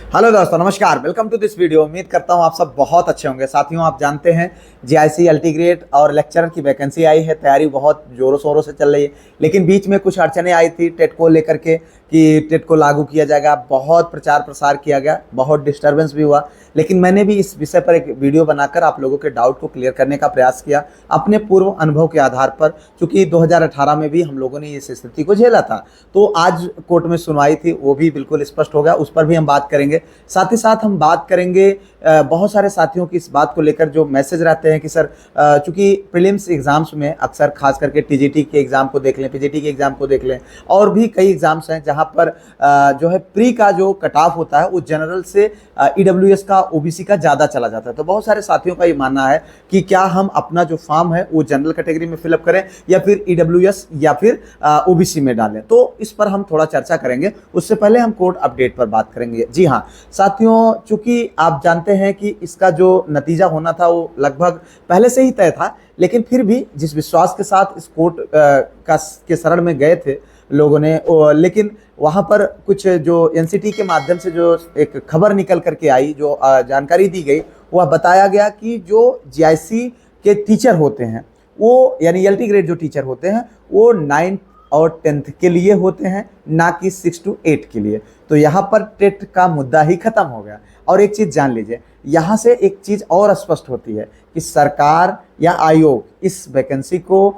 Hello दोस्तों, नमस्कार। Welcome to this video. उम्मीद करता हूं आप सब बहुत अच्छे होंगे। साथियों, आप जानते हैं जीआईसी अल्टीग्रेड और लेक्चरर की वैकेंसी आई है। तैयारी बहुत जोरों शोरों से चल रही है, लेकिन बीच में कुछ अड़चनें आई थी टेट को लेकर के कि टेट को लागू किया जाएगा। बहुत प्रचार प्रसार किया गया, बहुत डिस्टर्बेंस भी हुआ, लेकिन मैंने भी इस विषय पर एक वीडियो बनाकर आप लोगों के डाउट को क्लियर करने का प्रयास किया अपने पूर्व अनुभव के आधार पर। चूंकि 2018 में भी हम लोगों ने इस स्थिति को झेला था, तो आज कोर्ट में सुनवाई थी, वो भी बिल्कुल स्पष्ट हो गया। उस पर भी हम बात करेंगे। साथ ही साथ हम बात करेंगे बहुत सारे साथियों की इस बात को लेकर जो मैसेज रहते हैं कि सर, चूंकि प्रीलिम्स एग्जाम्स में अक्सर खास करके टीजीटी के एग्जाम को देख लें, पीजीटी के एग्जाम को देख लें, और भी कई एग्जाम्स हैं जहां पर जो है प्री का जो कट ऑफ होता है वो जनरल से ईडब्ल्यूएस का, ओबीसी का ज़्यादा चला जाता है। तो बहुत सारे साथियों का ये मानना है कि क्या हम अपना जो फॉर्म है वो जनरल कैटेगरी में फिलअप करें या फिर ईडब्ल्यूएस या फिर ओबीसी में डालें। तो इस पर हम थोड़ा चर्चा करेंगे। उससे पहले हम कोर्ट अपडेट पर बात करेंगे। जी हाँ साथियों, चूंकि आप जानते हैं कि इसका जो नतीजा होना था वो लगभग पहले से ही तय था, लेकिन फिर भी जिस विश्वास के साथ इस कोर्ट के शरण में गए थे लोगों ने, लेकिन वहाँ पर कुछ जो एनसीटी के माध्यम से जो एक खबर निकल करके आई, जो जानकारी दी गई, वह बताया गया कि जो जीआईसी के टीचर होते हैं वो, यानी एलटी ग्रेड जो टीचर होते हैं, वो 9th और 10th के लिए होते हैं, ना कि 6 to 8 के लिए। तो यहाँ पर टेट का मुद्दा ही खत्म हो गया। और एक चीज़ जान लीजिए, यहाँ से एक चीज़ और स्पष्ट होती है कि सरकार या आयोग इस वैकेंसी को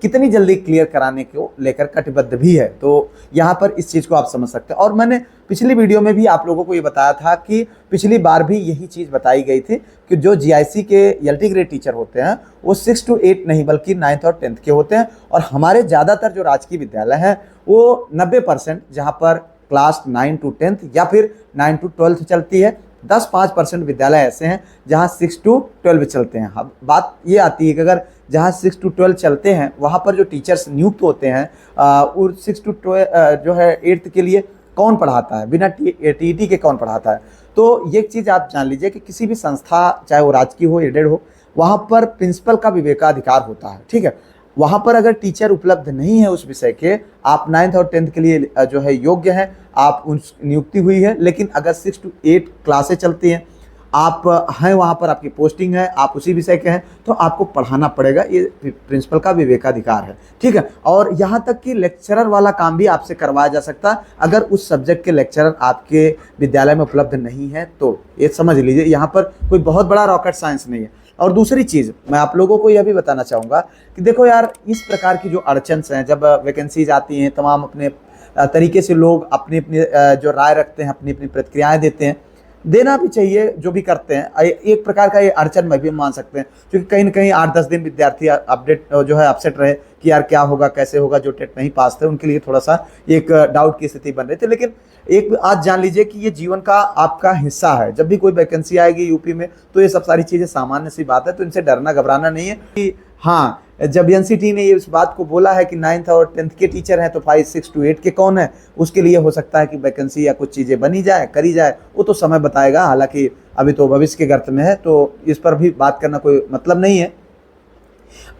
कितनी जल्दी क्लियर कराने को लेकर कटिबद्ध भी है। तो यहाँ पर इस चीज़ को आप समझ सकते हैं। और मैंने पिछली वीडियो में भी आप लोगों को ये बताया था कि पिछली बार भी यही चीज़ बताई गई थी कि जो जीआईसी के एलटी ग्रेड टीचर होते हैं वो 6 to 8 नहीं बल्कि 9th और 10th के होते हैं। और हमारे ज़्यादातर जो राजकीय विद्यालय हैं वो 90%, जहाँ पर क्लास 9 to 10th या फिर 9 to 12th चलती है, 10-5% विद्यालय ऐसे हैं जहां 6 to 12 चलते हैं। अब बात ये आती है कि अगर जहां 6 to 12 चलते हैं वहां पर जो टीचर्स नियुक्त होते हैं, और 6 to 12 जो है 8th के लिए कौन पढ़ाता है, बिना टीईटी के कौन पढ़ाता है। तो ये चीज़ आप जान लीजिए कि किसी भी संस्था, चाहे वो राजकीय हो, एडेड हो, वहाँ पर प्रिंसिपल का विवेकाधिकार होता है। ठीक है, वहाँ पर अगर टीचर उपलब्ध नहीं है उस विषय के, आप 9th और 10th के लिए जो है योग्य हैं, आप उन नियुक्ति हुई है, लेकिन अगर 6 to 8 क्लासें चलती हैं, आप हैं वहाँ पर, आपकी पोस्टिंग है, आप उसी विषय के हैं, तो आपको पढ़ाना पड़ेगा। ये प्रिंसिपल का विवेकाधिकार है। ठीक है, और यहाँ तक कि लेक्चरर वाला काम भी आपसे करवाया जा सकता है अगर उस सब्जेक्ट के लेक्चरर आपके विद्यालय में उपलब्ध नहीं है। तो ये समझ लीजिए, यहाँ पर कोई बहुत बड़ा रॉकेट साइंस नहीं है। और दूसरी चीज़ मैं आप लोगों को यह भी बताना चाहूँगा कि देखो यार, इस प्रकार की जो अड़चन्स हैं, जब वैकेंसीज आती हैं, तमाम अपने तरीके से लोग अपनी अपनी जो राय रखते हैं, अपनी अपनी प्रतिक्रियाएं देते हैं, देना भी चाहिए। जो भी करते हैं, एक प्रकार का ये अड़चन में भी मान सकते हैं, क्योंकि कहीं ना कहीं 8-10 दिन विद्यार्थी अपडेट जो है अपसेट रहे कि यार क्या होगा, कैसे होगा। जो टेट नहीं पास थे उनके लिए थोड़ा सा एक डाउट की स्थिति बन रही थी। लेकिन एक आज जान लीजिए कि ये जीवन का आपका हिस्सा है। जब भी कोई वैकेंसी आएगी यूपी में, तो ये सब सारी चीज़ें सामान्य सी बात है। तो इनसे डरना घबराना नहीं है कि हाँ, जब एनसीटी ने ये इस बात को बोला है कि 9th और 10th के टीचर हैं, तो 5, 6 to 8 के कौन है, उसके लिए हो सकता है कि वैकेंसी या कुछ चीज़ें बनी जाए, करी जाए, वो तो समय बताएगा। हालांकि अभी तो भविष्य के गर्त में है, तो इस पर भी बात करना कोई मतलब नहीं है।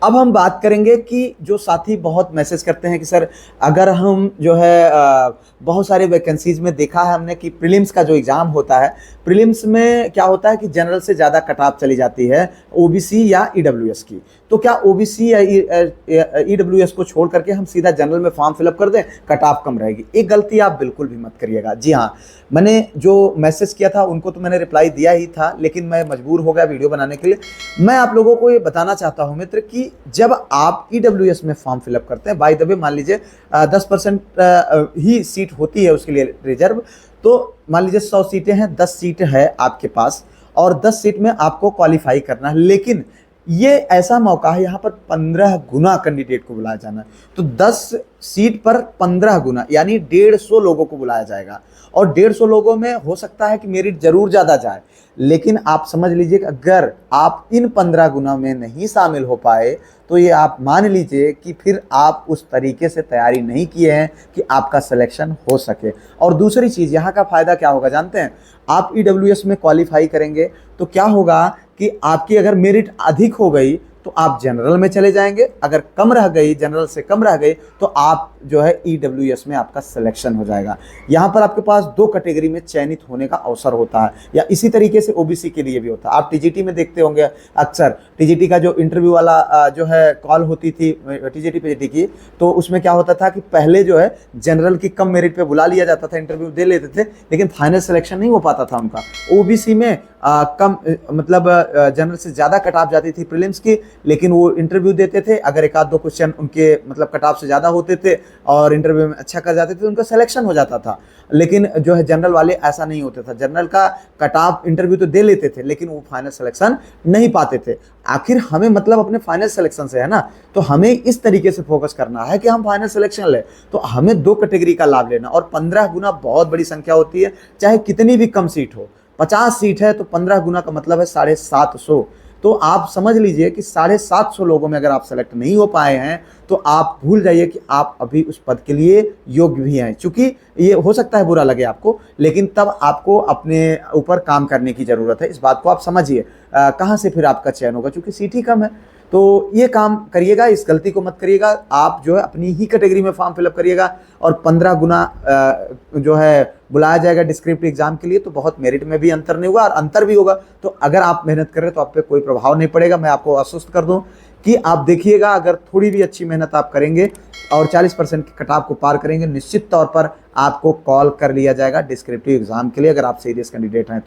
अब हम बात करेंगे कि जो साथी बहुत मैसेज करते हैं कि सर, अगर हम जो है बहुत सारे वैकेंसीज में देखा है हमने कि प्रीलिम्स का जो एग्ज़ाम होता है, प्रीलिम्स में क्या होता है कि जनरल से ज़्यादा कट ऑफ चली जाती है ओबीसी या ईडब्ल्यूएस की। तो क्या ओबीसी या ईडब्ल्यूएस को छोड़ करके हम सीधा जनरल में फॉर्म फिलअप कर दें, कट ऑफ कम रहेगी? एक गलती आप बिल्कुल भी मत करिएगा। जी हाँ, मैंने जो मैसेज किया था उनको तो मैंने रिप्लाई दिया ही था, लेकिन मैं मजबूर हो गया वीडियो बनाने के लिए। मैं आप लोगों को ये बताना चाहता हूँ मित्र कि जब आप ईडब्ल्यूएस में फॉर्म फिलअप करते हैं, बाय द वे मान लीजिए 10% ही सीट होती है उसके लिए रिजर्व। तो मान लीजिए 100 सीटें हैं, 10 सीट है आपके पास, और 10 सीट में आपको क्वालिफाई करना है। लेकिन ये ऐसा मौका है, यहाँ पर 15 गुना कैंडिडेट को बुलाया जाना है। तो 10 सीट पर 15 गुना, यानी 150 लोगों को बुलाया जाएगा। और 150 लोगों में हो सकता है कि मेरिट जरूर ज़्यादा जाए, लेकिन आप समझ लीजिए कि अगर आप इन 15 गुना में नहीं शामिल हो पाए, तो ये आप मान लीजिए कि फिर आप उस तरीके से तैयारी नहीं किए हैं कि आपका सिलेक्शन हो सके। और दूसरी चीज़, यहाँ का फ़ायदा क्या होगा जानते हैं? आप ईडब्ल्यूएस में क्वालिफाई करेंगे तो क्या होगा कि आपकी अगर मेरिट अधिक हो गई तो आप जनरल में चले जाएंगे, अगर कम रह गई, जनरल से कम रह गई, तो आप जो है EWS में आपका सिलेक्शन हो जाएगा। यहाँ पर आपके पास 2 कैटेगरी में चयनित होने का अवसर होता है, या इसी तरीके से OBC के लिए भी होता है। आप TGT में देखते होंगे अक्सर, TGT का जो इंटरव्यू वाला जो है कॉल होती थी TGT PGT की, तो उसमें क्या होता था कि पहले जो है जनरल की कम मेरिट पे बुला लिया जाता था, इंटरव्यू दे लेते थे, लेकिन फाइनल सिलेक्शन नहीं हो पाता था उनका। OBC में कम मतलब जनरल से ज़्यादा कट ऑफ जाती थी प्रीलिम्स की, लेकिन वो इंटरव्यू देते थे, अगर एक आध 2 क्वेश्चन उनके मतलब कट ऑफ से ज़्यादा होते थे और इंटरव्यू में अच्छा कर जाते थे, तो उनका सिलेक्शन हो जाता था। लेकिन जो है जनरल वाले ऐसा नहीं होता था, जनरल का कट ऑफ इंटरव्यू तो दे लेते थे, लेकिन वो फाइनल सिलेक्शन नहीं पाते थे। आखिर हमें मतलब अपने फाइनल सिलेक्शन से है ना, तो हमें इस तरीके से फोकस करना है कि हम फाइनल सिलेक्शन लें, तो हमें 2 कैटेगरी का लाभ लेना। और 15 गुना बहुत बड़ी संख्या होती है, चाहे कितनी भी कम सीट हो। 50 सीट है तो 15 गुना का मतलब है 750। तो आप समझ लीजिए कि 750 लोगों में अगर आप सेलेक्ट नहीं हो पाए हैं, तो आप भूल जाइए कि आप अभी उस पद के लिए योग्य भी हैं। चूंकि ये हो सकता है बुरा लगे आपको, लेकिन तब आपको अपने ऊपर काम करने की ज़रूरत है। इस बात को आप समझिए। कहाँ से फिर आपका चयन होगा, क्योंकि सीट ही कम है। तो ये काम करिएगा, इस गलती को मत करिएगा। आप जो है अपनी ही कैटेगरी में फॉर्म फिलअप करिएगा, और 15 गुना जो है बुलाया जाएगा डिस्क्रिप्टिव एग्जाम के लिए, तो बहुत मेरिट में भी अंतर नहीं होगा, और अंतर भी होगा तो अगर आप मेहनत कर रहे हैं तो आप पे कोई प्रभाव नहीं पड़ेगा। मैं आपको आश्वस्त कर दूं कि आप देखिएगा, अगर थोड़ी भी अच्छी मेहनत आप करेंगे और 40% के कट ऑफ को पार करेंगे, निश्चित तौर पर आपको कॉल कर लिया जाएगा डिस्क्रिप्टिव एग्जाम के लिए, अगर आप सीरियस कैंडिडेट हैं तो।